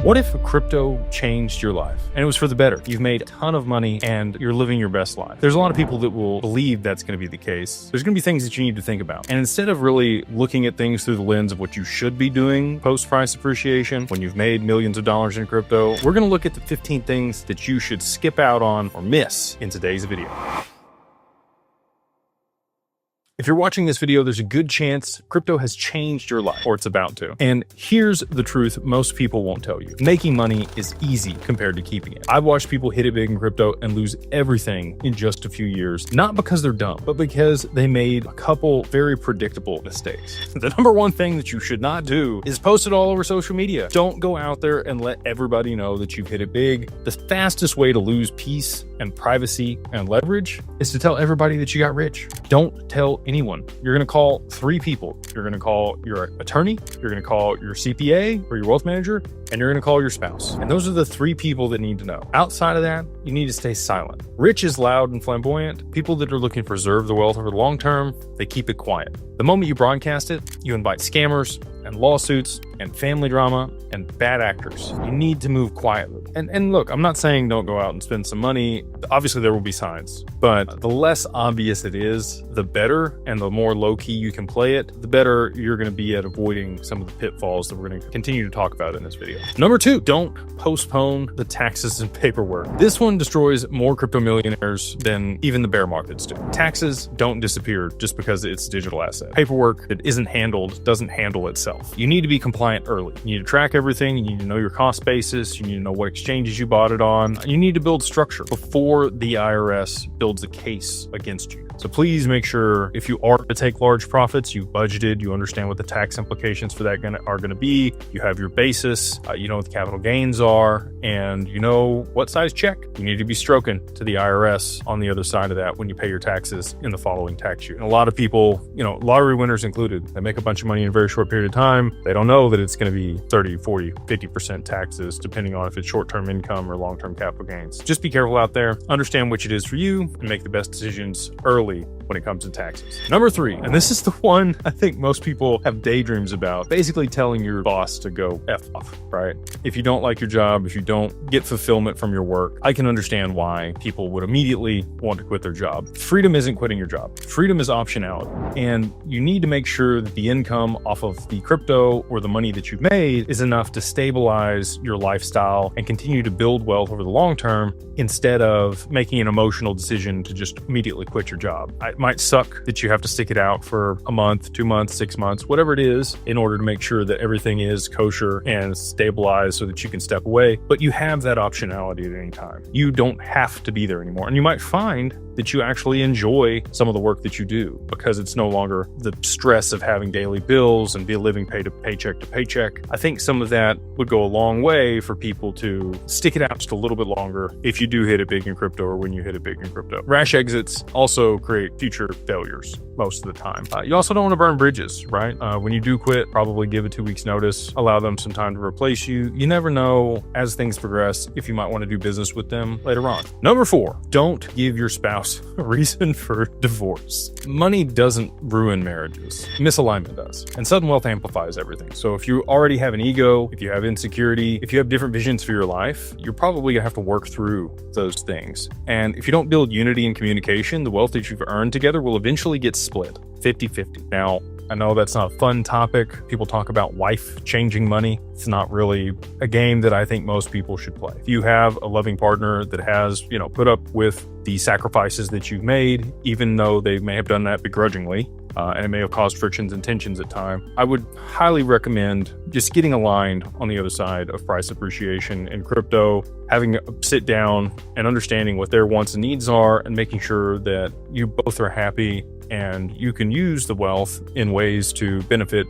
What if crypto changed your life and it was for the better? You've made a ton of money and you're living your best life. There's a lot of people that will believe that's going to be the case. There's going to be things that you need to think about. And instead of really looking at things through the lens of what you should be doing post-price appreciation when you've made millions of dollars in crypto, we're going to look at the 15 things that you should skip out on or miss in today's video. If you're watching this video, there's a good chance crypto has changed your life, or it's about to. And here's the truth most people won't tell you. Making money is easy compared to keeping it. I've watched people hit it big in crypto and lose everything in just a few years, not because they're dumb, but because they made a couple very predictable mistakes. The number one thing that you should not do is post it all over social media. Don't go out there and let everybody know that you've hit it big. The fastest way to lose peace and privacy and leverage is to tell everybody that you got rich. Don't tell anyone. You're going to call 3 people. You're going to call your attorney, you're going to call your CPA or your wealth manager, and you're going to call your spouse. And those are the 3 people that need to know. Outside of that, you need to stay silent. Rich is loud and flamboyant. People that are looking to preserve the wealth over the long term, they keep it quiet. The moment you broadcast it, you invite scammers and lawsuits and family drama and bad actors. You need to move quietly. And look, I'm not saying don't go out and spend some money. Obviously there will be signs, but the less obvious it is, the better, and the more low-key you can play it, the better you're going to be at avoiding some of the pitfalls that we're going to continue to talk about in this video. Number 2, don't postpone the taxes and paperwork. This one destroys more crypto millionaires than even the bear markets do. Taxes don't disappear just because it's a digital asset. Paperwork that isn't handled doesn't handle itself. You need to be compliant early. You need to track everything. You need to know your cost basis. You need to know what exchanges you bought it on. You need to build structure before the IRS builds a case against you. So please make sure if you are to take large profits, you've budgeted, you understand what the tax implications for that are going to be. You have your basis, you know what the capital gains are, and you know what size check you need to be stroking to the IRS on the other side of that when you pay your taxes in the following tax year. And a lot of people, lottery winners included, they make a bunch of money in a very short period of time. They don't know that it's going to be 30, 40, 50% taxes, depending on if it's short-term income or long-term capital gains. Just be careful out there, understand which it is for you, and make the best decisions early when it comes to taxes. Number 3, and this is the one I think most people have daydreams about, basically telling your boss to go F off, right? If you don't like your job, if you don't get fulfillment from your work, I can understand why people would immediately want to quit their job. Freedom isn't quitting your job. Freedom is optionality. And you need to make sure that the income off of the crypto or the money that you've made is enough to stabilize your lifestyle and continue to build wealth over the long term instead of making an emotional decision to just immediately quit your job. It might suck that you have to stick it out for a month, 2 months, 6 months, whatever it is, in order to make sure that everything is kosher and stabilized so that you can step away. But you have that optionality at any time. You don't have to be there anymore. And you might find that you actually enjoy some of the work that you do because it's no longer the stress of having daily bills and be living paycheck to paycheck. I think some of that would go a long way for people to stick it out just a little bit longer if you do hit it big in crypto or when you hit it big in crypto. Rash exits also create future failures most of the time. You also don't want to burn bridges, right? When you do quit, probably give a 2 weeks notice, allow them some time to replace you. You never know as things progress if you might want to do business with them later on. Number 4, don't give your spouse a reason for divorce. Money doesn't ruin marriages. Misalignment does. And sudden wealth amplifies everything. So if you already have an ego, if you have insecurity, if you have different visions for your life, you're probably gonna have to work through those things. And if you don't build unity and communication, the wealth that you've earned together will eventually get split 50-50. Now, I know that's not a fun topic. People talk about life-changing money. It's not really a game that I think most people should play. If you have a loving partner that has, put up with the sacrifices that you've made, even though they may have done that begrudgingly, and it may have caused frictions and tensions at times, I would highly recommend just getting aligned on the other side of price appreciation in crypto, having a sit down and understanding what their wants and needs are and making sure that you both are happy and you can use the wealth in ways to benefit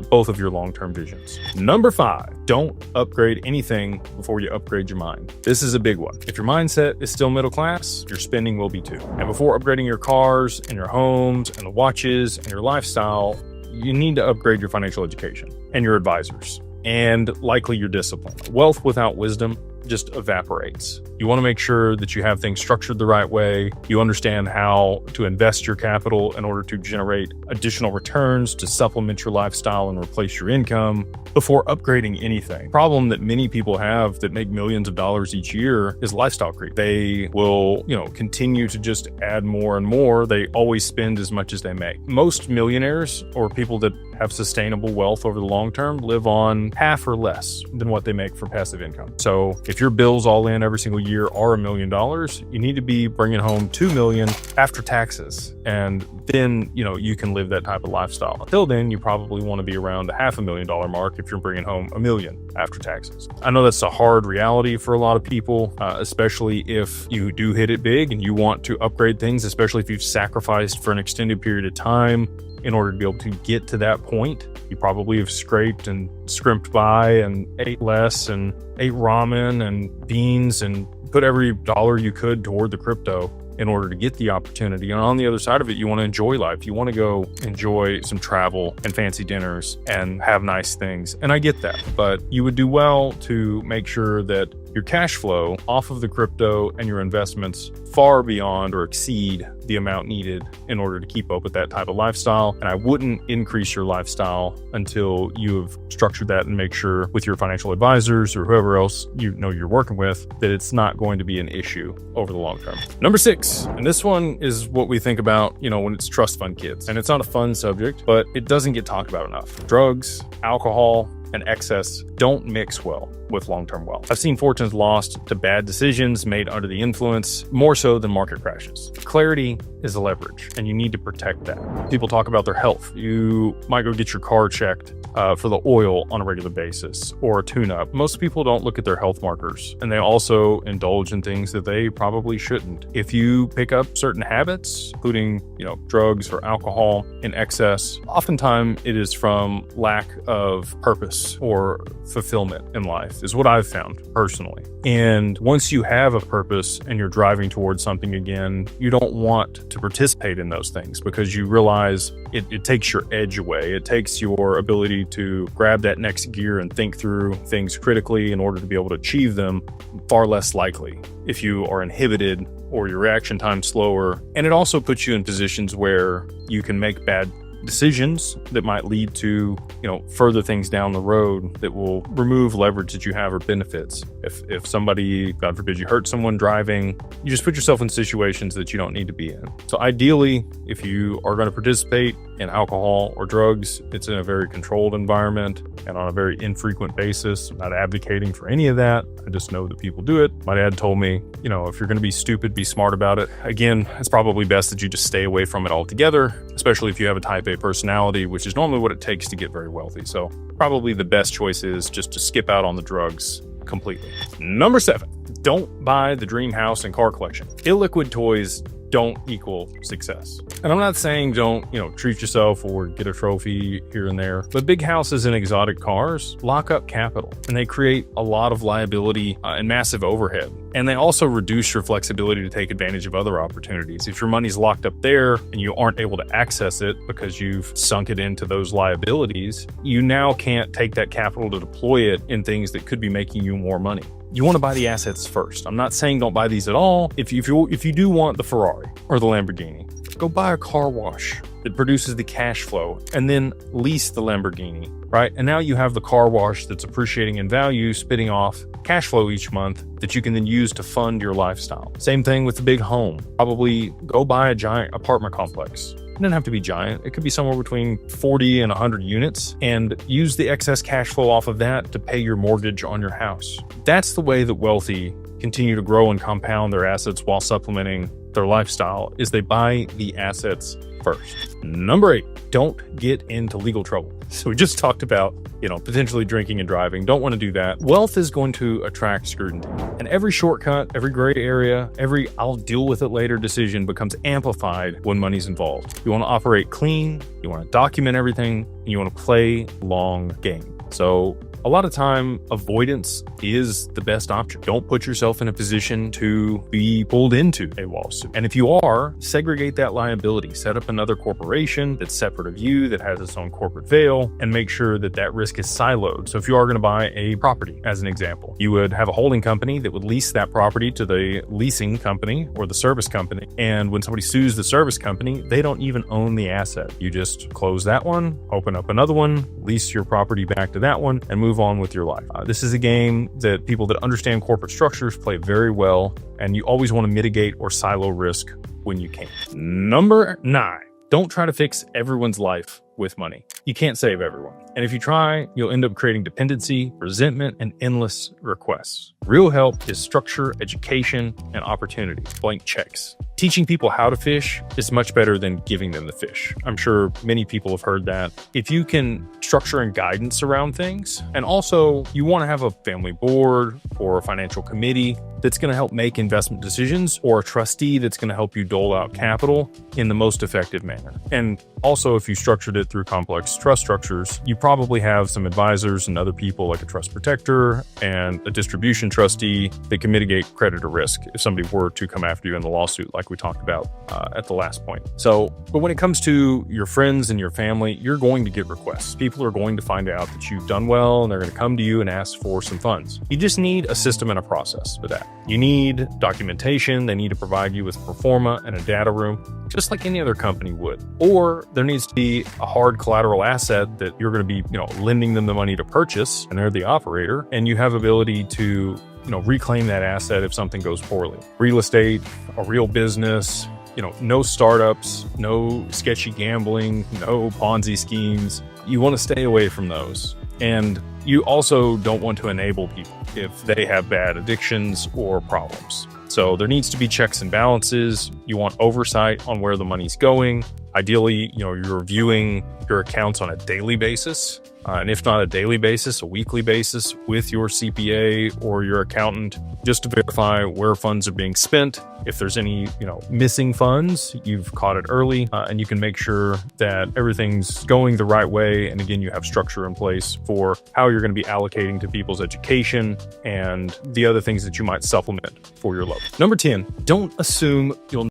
both of your long-term visions. Number 5, don't upgrade anything before you upgrade your mind. This is a big one. If your mindset is still middle class, your spending will be too. And before upgrading your cars and your homes and the watches and your lifestyle, you need to upgrade your financial education and your advisors and likely your discipline. Wealth without wisdom just evaporates. You want to make sure that you have things structured the right way. You understand how to invest your capital in order to generate additional returns to supplement your lifestyle and replace your income before upgrading anything. Problem that many people have that make millions of dollars each year is lifestyle creep. They will, continue to just add more and more. They always spend as much as they make. Most millionaires or people that have sustainable wealth over the long term live on half or less than what they make for passive income. So if your bills all in every single year are $1 million, you need to be bringing home $2 million after taxes. And then, you can live that type of lifestyle. Until then, you probably want to be around the $500,000 mark if you're bringing home $1 million after taxes. I know that's a hard reality for a lot of people, especially if you do hit it big and you want to upgrade things, especially if you've sacrificed for an extended period of time in order to be able to get to that point. You probably have scraped and scrimped by and ate less and ate ramen and beans and put every dollar you could toward the crypto in order to get the opportunity. And on the other side of it, you want to enjoy life. You want to go enjoy some travel and fancy dinners and have nice things. And I get that, but you would do well to make sure that your cash flow off of the crypto and your investments far beyond or exceed the amount needed in order to keep up with that type of lifestyle. And I wouldn't increase your lifestyle until you've structured that and make sure with your financial advisors or whoever else you're working with that it's not going to be an issue over the long term. Number 6, and this one is what we think about, when it's trust fund kids. And it's not a fun subject, but it doesn't get talked about enough. Drugs, alcohol, and excess don't mix well with long-term wealth. I've seen fortunes lost to bad decisions made under the influence more so than market crashes. Clarity is a leverage, and you need to protect that. People talk about their health. You might go get your car checked for the oil on a regular basis or a tune-up. Most people don't look at their health markers, and they also indulge in things that they probably shouldn't. If you pick up certain habits, including drugs or alcohol in excess, oftentimes it is from lack of purpose or fulfillment in life, is what I've found personally. And once you have a purpose and you're driving towards something again, you don't want to participate in those things because you realize it takes your edge away. It takes your ability to grab that next gear and think through things critically in order to be able to achieve them far less likely if you are inhibited or your reaction time slower. And it also puts you in positions where you can make bad decisions that might lead to, further things down the road that will remove leverage that you have or benefits. If somebody, God forbid, you hurt someone driving, you just put yourself in situations that you don't need to be in. So ideally, if you are going to participate in alcohol or drugs, it's in a very controlled environment and on a very infrequent basis. I'm not advocating for any of that. I just know that people do it. My dad told me, if you're going to be stupid, be smart about it. Again, it's probably best that you just stay away from it altogether, especially if you have a type A personality, which is normally what it takes to get very wealthy. So probably the best choice is just to skip out on the drugs completely. Number 7, don't buy the dream house and car collection. Illiquid toys don't equal success. And I'm not saying don't, treat yourself or get a trophy here and there, but big houses and exotic cars lock up capital and they create a lot of liability and massive overhead. And they also reduce your flexibility to take advantage of other opportunities. If your money's locked up there and you aren't able to access it because you've sunk it into those liabilities, you now can't take that capital to deploy it in things that could be making you more money. You want to buy the assets first. I'm not saying don't buy these at all. If you do want the Ferrari or the Lamborghini, go buy a car wash that produces the cash flow and then lease the Lamborghini, right? And now you have the car wash that's appreciating in value, spitting off cash flow each month that you can then use to fund your lifestyle. Same thing with the big home. Probably go buy a giant apartment complex. It doesn't have to be giant. It could be somewhere between 40 and 100 units and use the excess cash flow off of that to pay your mortgage on your house. That's the way that wealthy continue to grow and compound their assets while supplementing their lifestyle, is they buy the assets first. Number 8, don't get into legal trouble. So we just talked about, potentially drinking and driving. Don't want to do that. Wealth is going to attract scrutiny. And every shortcut, every gray area, every I'll deal with it later decision becomes amplified when money's involved. You want to operate clean, you want to document everything, and you want to play long game. So A lot of time, avoidance is the best option. Don't put yourself in a position to be pulled into a lawsuit. And if you are, segregate that liability. Set up another corporation that's separate of you, that has its own corporate veil, and make sure that that risk is siloed. So if you are going to buy a property, as an example, you would have a holding company that would lease that property to the leasing company or the service company. And when somebody sues the service company, they don't even own the asset. You just close that one, open up another one, lease your property back to that one, and move on with your life. This is a game that people that understand corporate structures play very well, and you always want to mitigate or silo risk when you can. Number 9, don't try to fix everyone's life with money. You can't save everyone. And if you try, you'll end up creating dependency, resentment, and endless requests. Real help is structure, education, and opportunity. Blank checks. Teaching people how to fish is much better than giving them the fish. I'm sure many people have heard that. If you can structure and guidance around things, and also you want to have a family board or a financial committee that's going to help make investment decisions, or a trustee that's going to help you dole out capital in the most effective manner. And also, if you structured it through complex trust structures, you probably have some advisors and other people like a trust protector and a distribution trustee that can mitigate creditor risk if somebody were to come after you in the lawsuit, like we talked about at the last point. But when it comes to your friends and your family, you're going to get requests. People are going to find out that you've done well, and they're going to come to you and ask for some funds. You just need a system and a process for that. You need documentation. They need to provide you with a pro forma and a data room, just like any other company would. Or there needs to be a hard collateral asset that you're going to be, lending them the money to purchase, and they're the operator, and you have ability to, reclaim that asset if something goes poorly. Real estate, a real business, no startups, no sketchy gambling, no Ponzi schemes. You want to stay away from those. And you also don't want to enable people if they have bad addictions or problems. So there needs to be checks and balances. You want oversight on where the money's going. Ideally, you're reviewing your accounts on a daily basis. And if not a daily basis, a weekly basis with your CPA or your accountant, just to verify where funds are being spent. If there's any, missing funds, you've caught it early, and you can make sure that everything's going the right way. And again, you have structure in place for how you're going to be allocating to people's education and the other things that you might supplement for your loan. Number 10, don't assume you'll